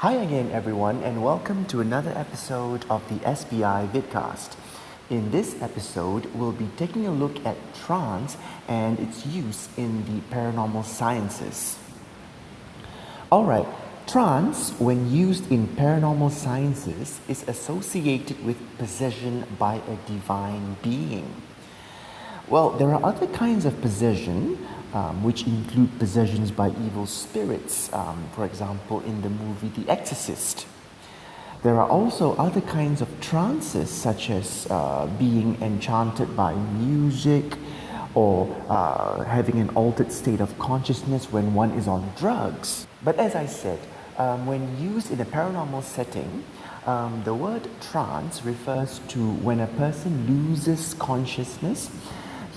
Hi again everyone and welcome to another episode of the SPI Vidcast. In this episode, we'll be taking a look at trance and its use in the paranormal sciences. Alright, trance, when used in paranormal sciences, is associated with possession by a divine being. Well, there are other kinds of possession, which include possessions by evil spirits, for example, in the movie The Exorcist. There are also other kinds of trances, such as being enchanted by music or having an altered state of consciousness when one is on drugs. But as I said, when used in a paranormal setting, the word trance refers to when a person loses consciousness,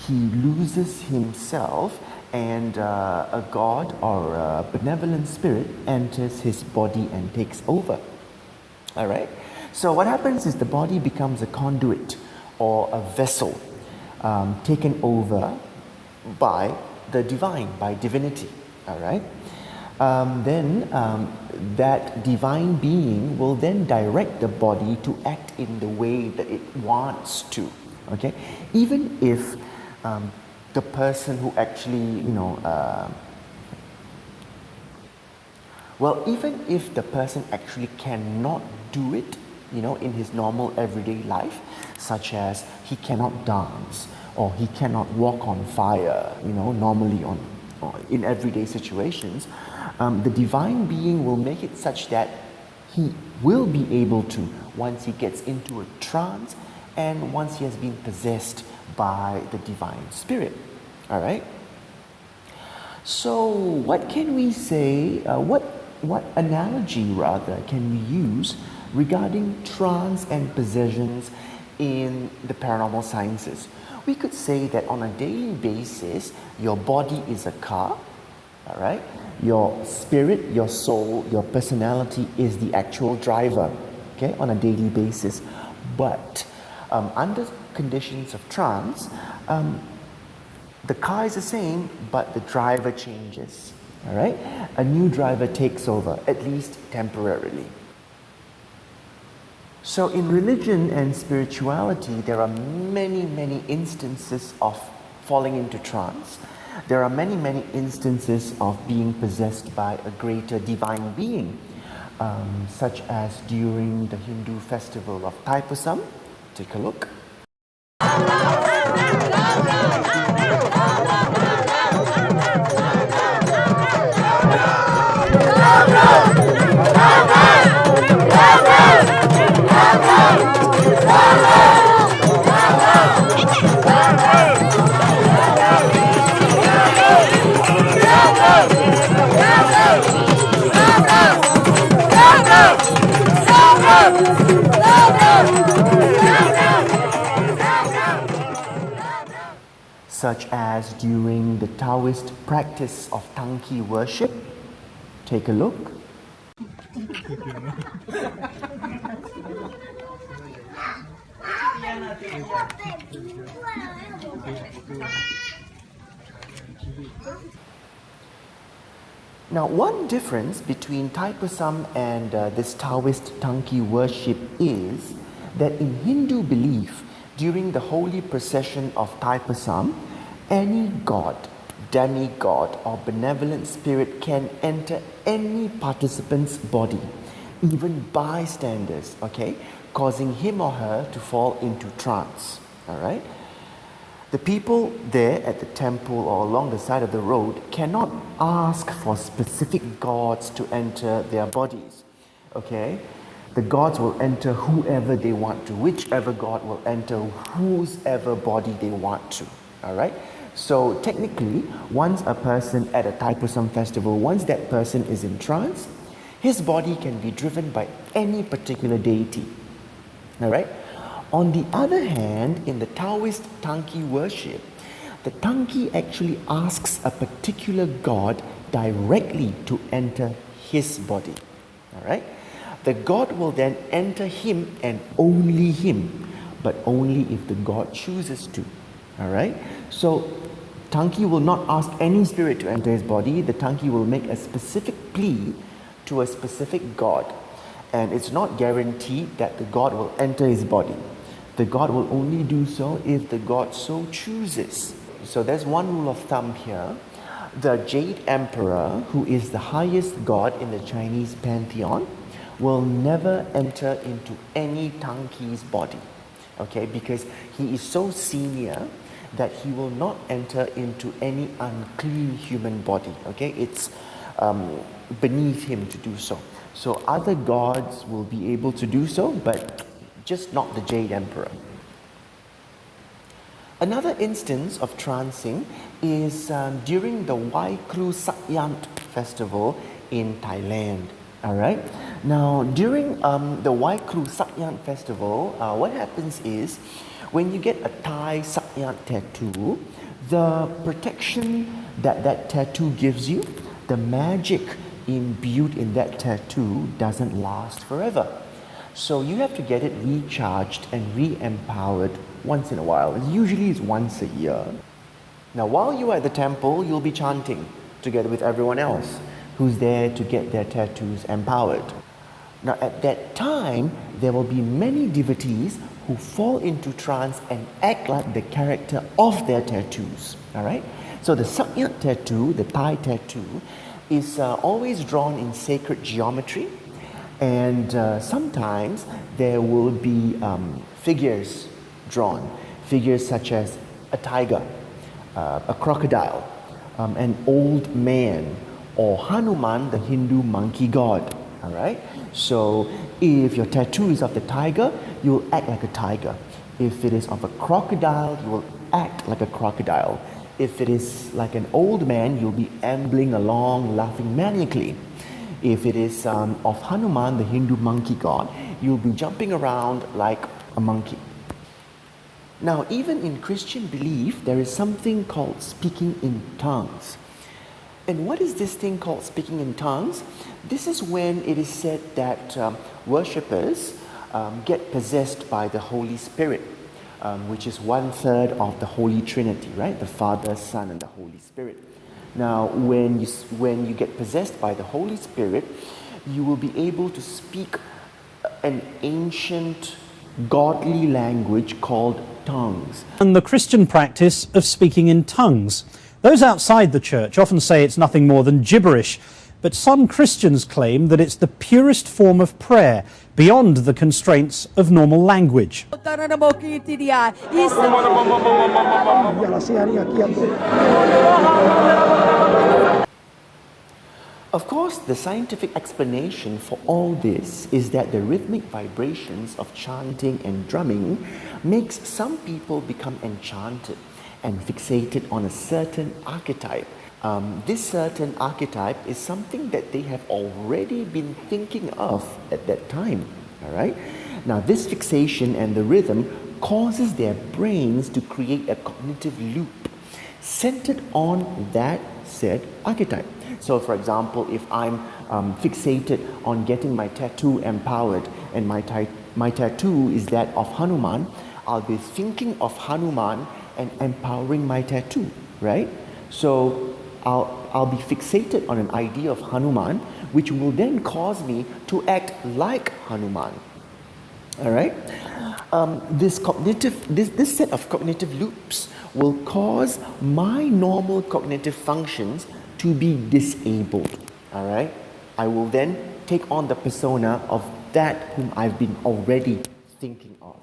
he loses himself, and a god or a benevolent spirit enters his body and takes over. Alright? So what happens is the body becomes a conduit or a vessel taken over by the divine, by divinity. Alright? Then that divine being will then direct the body to act in the way that it wants to. Okay? Even if the person who actually, even if the person actually cannot do it, in his normal everyday life, such as he cannot dance or he cannot walk on fire, normally in everyday situations, the divine being will make it such that he will be able to once he gets into a trance and once he has been possessed by the divine spirit. All right. So, what can we say? What analogy rather can we use regarding trance and possessions in the paranormal sciences? We could say that on a daily basis, your body is a car. All right. Your spirit, your soul, your personality is the actual driver. Okay, on a daily basis, but under conditions of trance, the car is the same, but the driver changes. All right, a new driver takes over, at least temporarily. So, in religion and spirituality, there are many instances of falling into trance. There are many instances of being possessed by a greater divine being, such as during the Hindu festival of Thaipusam. Take a look. Such as during the Taoist practice of Tanki worship. Take a look. Now, one difference between Thaipusam and this Taoist Tanki worship is that in Hindu belief, during the holy procession of Thaipusam, any god, demigod, or benevolent spirit can enter any participant's body, even bystanders, okay, causing him or her to fall into trance. All right. The people there at the temple or along the side of the road cannot ask for specific gods to enter their bodies. Okay? The gods will enter whoever they want to. Whichever god will enter whosever body they want to. All right? So technically, once a person at a Thaipusam festival, once that person is in trance, his body can be driven by any particular deity. All right? On the other hand, in the Taoist Tanki worship, the Tanki actually asks a particular god directly to enter his body. All right? The god will then enter him and only him, but only if the god chooses to. All right? So, Tanki will not ask any spirit to enter his body. The Tanki will make a specific plea to a specific god, and it's not guaranteed that the god will enter his body. The god will only do so if the god so chooses. So there's one rule of thumb here. The Jade Emperor, who is the highest god in the Chinese pantheon, will never enter into any Tangki's body, okay, because he is so senior that he will not enter into any unclean human body, okay. It's beneath him to do so. So other gods will be able to do so, but just not the Jade Emperor. Another instance of trancing is during the Wai Kru Sakyant festival in Thailand. All right. Now, during the Wai Kru Sakyant festival, what happens is when you get a Thai Sakyant tattoo, the protection that that tattoo gives you, the magic imbued in that tattoo doesn't last forever. So you have to get it recharged and re-empowered once in a while. Usually it's once a year. Now, while you are at the temple, you'll be chanting together with everyone else who's there to get their tattoos empowered. Now, at that time, there will be many devotees who fall into trance and act like the character of their tattoos. All right? So the Sakyant tattoo, the Thai tattoo, is always drawn in sacred geometry, and sometimes there will be figures drawn, figures such as a tiger, a crocodile, an old man, or Hanuman, the Hindu monkey god. All right. So if your tattoo is of the tiger, you will act like a tiger. If it is of a crocodile, you will act like a crocodile. If it is like an old man, you'll be ambling along, laughing maniacally. If it is of Hanuman, the Hindu monkey god, you'll be jumping around like a monkey. Now, even in Christian belief, there is something called speaking in tongues. And what is this thing called speaking in tongues? This is when it is said that worshippers get possessed by the Holy Spirit, which is 1/3 of the Holy Trinity, right? The Father, Son, and the Holy Spirit. Now, when you get possessed by the Holy Spirit, you will be able to speak an ancient godly language called tongues. And the Christian practice of speaking in tongues. Those outside the church often say it's nothing more than gibberish, but some Christians claim that it's the purest form of prayer, beyond the constraints of normal language. Of course, the scientific explanation for all this is that the rhythmic vibrations of chanting and drumming makes some people become enchanted and fixated on a certain archetype. This certain archetype is something that they have already been thinking of at that time. All right. Now, this fixation and the rhythm causes their brains to create a cognitive loop centered on that said archetype. So, for example, if I'm fixated on getting my tattoo empowered, and my tattoo is that of Hanuman, I'll be thinking of Hanuman and empowering my tattoo, right? So I'll be fixated on an idea of Hanuman, which will then cause me to act like Hanuman. All right. This set of cognitive loops will cause my normal cognitive functions to be disabled. All right. I will then take on the persona of that whom I've been already thinking of.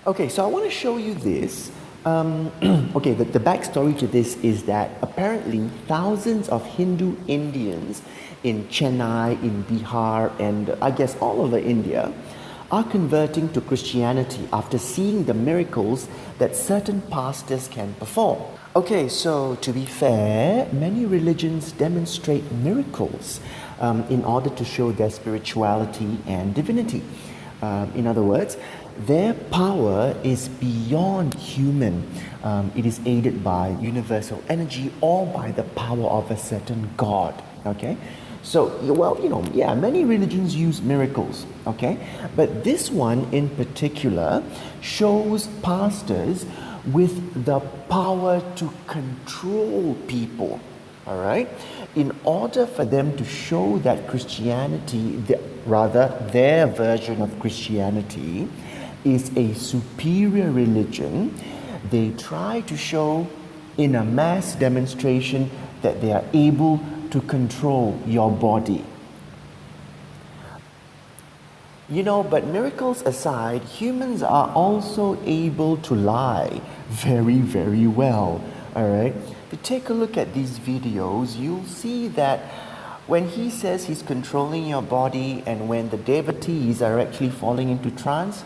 Okay, so I want to show you this. Okay, the backstory to this is that apparently thousands of Hindu Indians in Chennai, in Bihar, and I guess all over India are converting to Christianity after seeing the miracles that certain pastors can perform. Okay, so to be fair, many religions demonstrate miracles in order to show their spirituality and divinity. In other words, their power is beyond human. It is aided by universal energy or by the power of a certain God. Okay? So, well, many religions use miracles. Okay? But this one in particular shows pastors with the power to control people. All right? in order for them to show that Christianity, their version of Christianity, is a superior religion, they try to show in a mass demonstration that they are able to control your body. You know, but miracles aside, humans are also able to lie very, very well. Alright? If you take a look at these videos, you'll see that when he says he's controlling your body and when the devotees are actually falling into trance,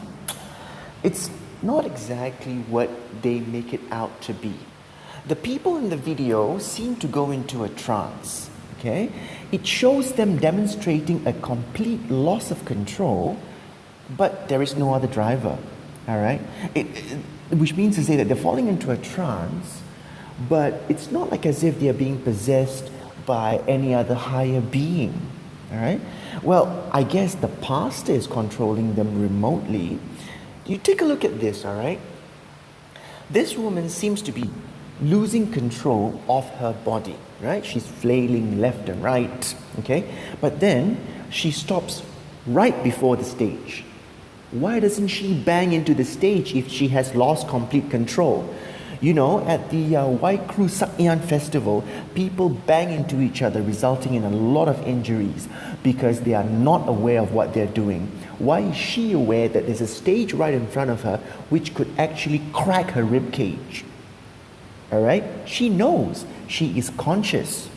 it's not exactly what they make it out to be. The people in the video seem to go into a trance. Okay? It shows them demonstrating a complete loss of control, but there is no other driver. Alright? Which means to say that they're falling into a trance, but it's not like as if they're being possessed by any other higher being. Alright? Well, I guess the pastor is controlling them remotely. You take a look at this, alright? This woman seems to be losing control of her body, right? She's flailing left and right, okay? But then she stops right before the stage. Why doesn't she bang into the stage if she has lost complete control? You know, at the Waikru Sakyan festival, people bang into each other, resulting in a lot of injuries because they are not aware of what they're doing. Why is she aware that there's a stage right in front of her which could actually crack her rib cage? Alright? She knows. She is conscious.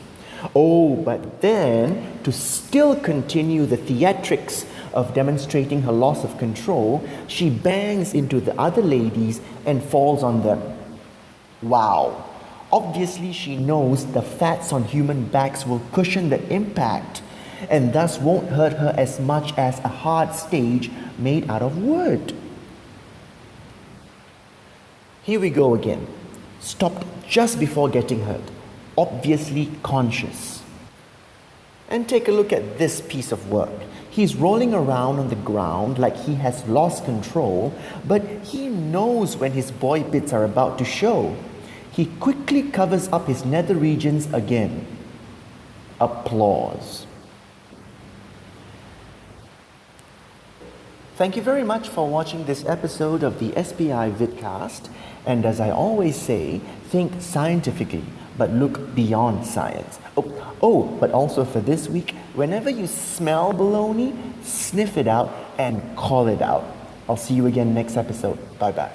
Oh, but then to still continue the theatrics of demonstrating her loss of control, she bangs into the other ladies and falls on them. Wow. Obviously, she knows the fats on human backs will cushion the impact and thus won't hurt her as much as a hard stage made out of wood. Here we go again. Stopped just before getting hurt. Obviously conscious. And take a look at this piece of work. He's rolling around on the ground like he has lost control, but he knows when his boy bits are about to show. He quickly covers up his nether regions again. Applause. Thank you very much for watching this episode of the SPI Vidcast. And as I always say, think scientifically, but look beyond science. But also for this week, whenever you smell baloney, sniff it out and call it out. I'll see you again next episode. Bye-bye.